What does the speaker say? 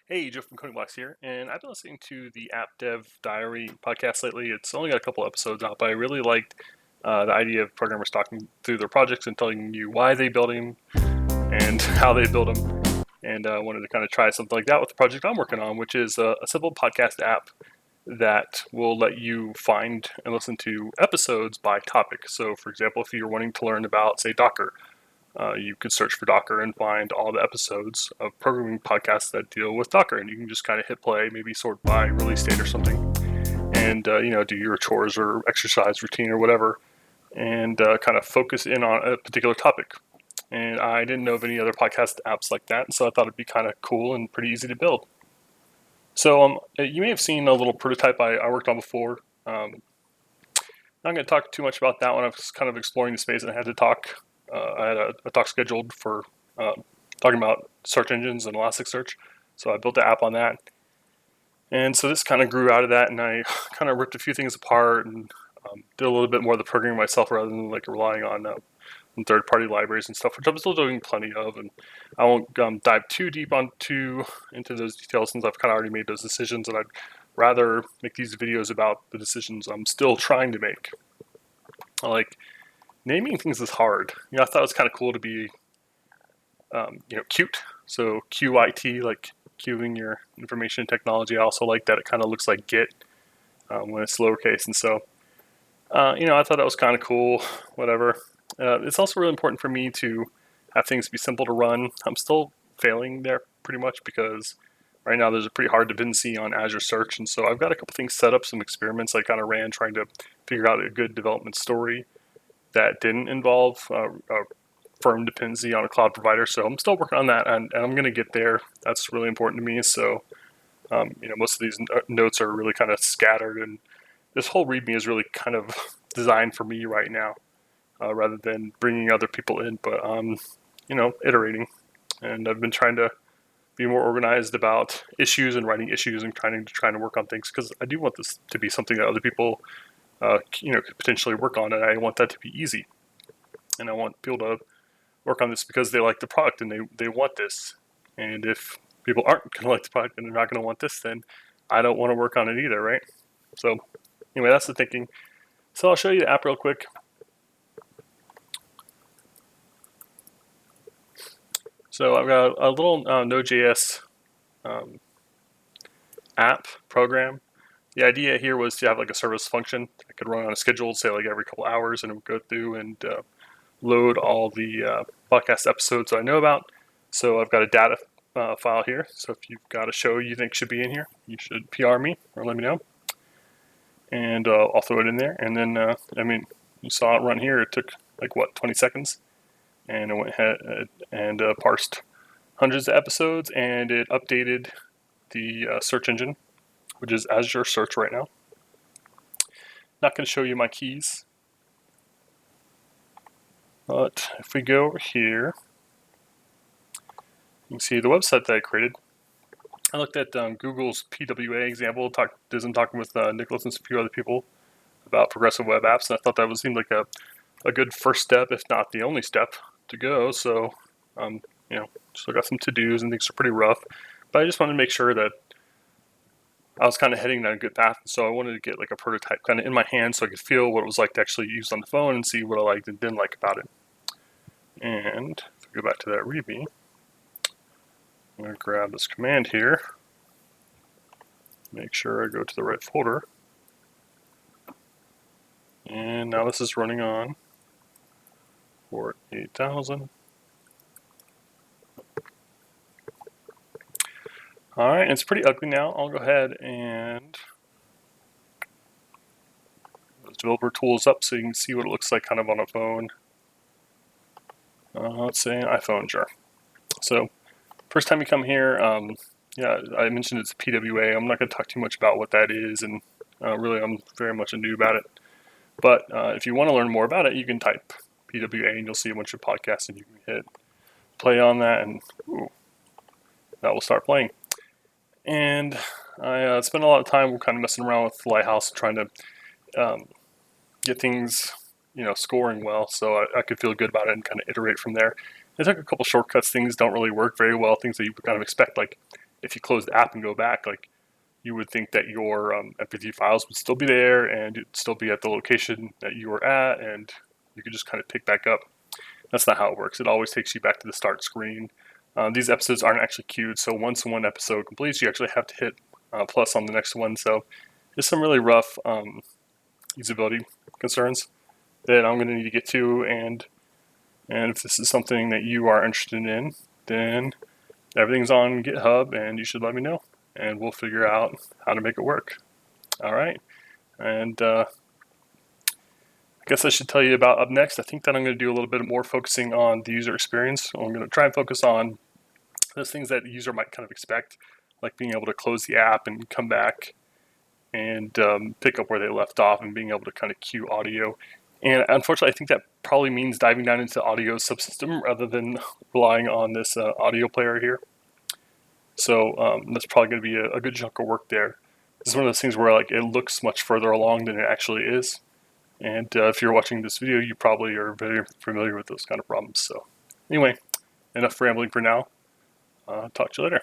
Hey, Joe from Coding Blocks here, and I've been listening to the App Dev Diary podcast lately. It's only got a couple episodes out, but I really liked the idea of programmers talking through their projects and telling you why they build them and how they build them. And I wanted to kind of try something like that with the project I'm working on, which is a simple podcast app that will let you find and listen to episodes by topic. So, for example, if you're wanting to learn about, say, Docker, you could search for Docker and find all the episodes of programming podcasts that deal with Docker, and you can just kind of hit play, maybe sort by release date or something, and do your chores or exercise routine or whatever, and kind of focus in on a particular topic. And I didn't know of any other podcast apps like that, so I thought it'd be kind of cool and pretty easy to build. So you may have seen a little prototype I worked on before. Not going to talk too much about that one. I was kind of exploring the space and I had to talk. I had a talk scheduled for talking about search engines and Elasticsearch. So I built an app on that. And so this kind of grew out of that, and I kind of ripped a few things apart and did a little bit more of the programming myself rather than like relying on third-party libraries and stuff, which I'm still doing plenty of. And I won't dive too deep into those details since I've kind of already made those decisions, and I'd rather make these videos about the decisions I'm still trying to make. Like, naming things is hard. I thought it was kind of cool to be, cute. So QIT, like queuing your information technology. I also like that it kind of looks like Git when it's lowercase. And so, I thought that was kind of cool. Whatever. It's also really important for me to have things be simple to run. I'm still failing there pretty much because right now there's a pretty hard dependency on Azure Search. And so I've got a couple things set up, some experiments I kind of ran trying to figure out a good development story that didn't involve a firm dependency on a cloud provider. So I'm still working on that, and I'm going to get there. That's really important to me. So, most of these notes are really kind of scattered, and this whole README is really kind of designed for me right now, rather than bringing other people in. But iterating, and I've been trying to be more organized about issues and writing issues and trying to work on things because I do want this to be something that other people could potentially work on, and I want that to be easy. And I want people to work on this because they like the product and they want this. And if people aren't going to like the product and they're not going to want this, then I don't want to work on it either, right? So anyway, that's the thinking. So I'll show you the app real quick. So I've got a little Node.js app program. The idea here was to have like a service function I could run on a schedule, say like every couple hours, and it would go through and load all the podcast episodes I know about. So I've got a data file here. So if you've got a show you think should be in here, you should PR me or let me know. And I'll throw it in there. And then, you saw it run here. It took like, 20 seconds. And it went ahead and parsed hundreds of episodes, and it updated the search engine, which is Azure Search right now. Not going to show you my keys. But if we go over here, you can see the website that I created. I looked at Google's PWA example, did some talking with Nicholas and a few other people about progressive web apps, and I thought that seemed like a good first step, if not the only step to go. So, still got some to-dos and things are pretty rough, but I just wanted to make sure that I was kind of heading down a good path. So I wanted to get like a prototype kind of in my hand so I could feel what it was like to actually use on the phone and see what I liked and didn't like about it. And if we go back to that README, I'm going to grab this command here, make sure I go to the right folder. And now this is running on port 8000. All right, it's pretty ugly now. I'll go ahead and those developer tools up so you can see what it looks like kind of on a phone. Let's say an iPhone, sure. So first time you come here, I mentioned it's PWA. I'm not going to talk too much about what that is, and really I'm very much a noob at it. But if you want to learn more about it, you can type PWA and you'll see a bunch of podcasts, and you can hit play on that, and that will start playing. And I spent a lot of time kind of messing around with Lighthouse, trying to get things, scoring well, so I could feel good about it and kind of iterate from there. I took a couple shortcuts. Things don't really work very well. Things that you kind of expect, like if you close the app and go back, like you would think that your MP3 files would still be there and it'd still be at the location that you were at, and you could just kind of pick back up. That's not how it works. It always takes you back to the start screen. These episodes aren't actually queued, so once one episode completes, you actually have to hit plus on the next one. So there's some really rough usability concerns that I'm going to need to get to, and if this is something that you are interested in, then everything's on GitHub, and you should let me know, and we'll figure out how to make it work. All right, and I guess I should tell you about up next. I think that I'm going to do a little bit more focusing on the user experience. I'm going to try and focus on those things that the user might kind of expect, like being able to close the app and come back and pick up where they left off, and being able to kind of queue audio. And unfortunately, I think that probably means diving down into the audio subsystem rather than relying on this audio player here. So that's probably going to be a good chunk of work there. This is one of those things where like it looks much further along than it actually is. And if you're watching this video, you probably are very familiar with those kind of problems. So anyway, enough rambling for now. Talk to you later.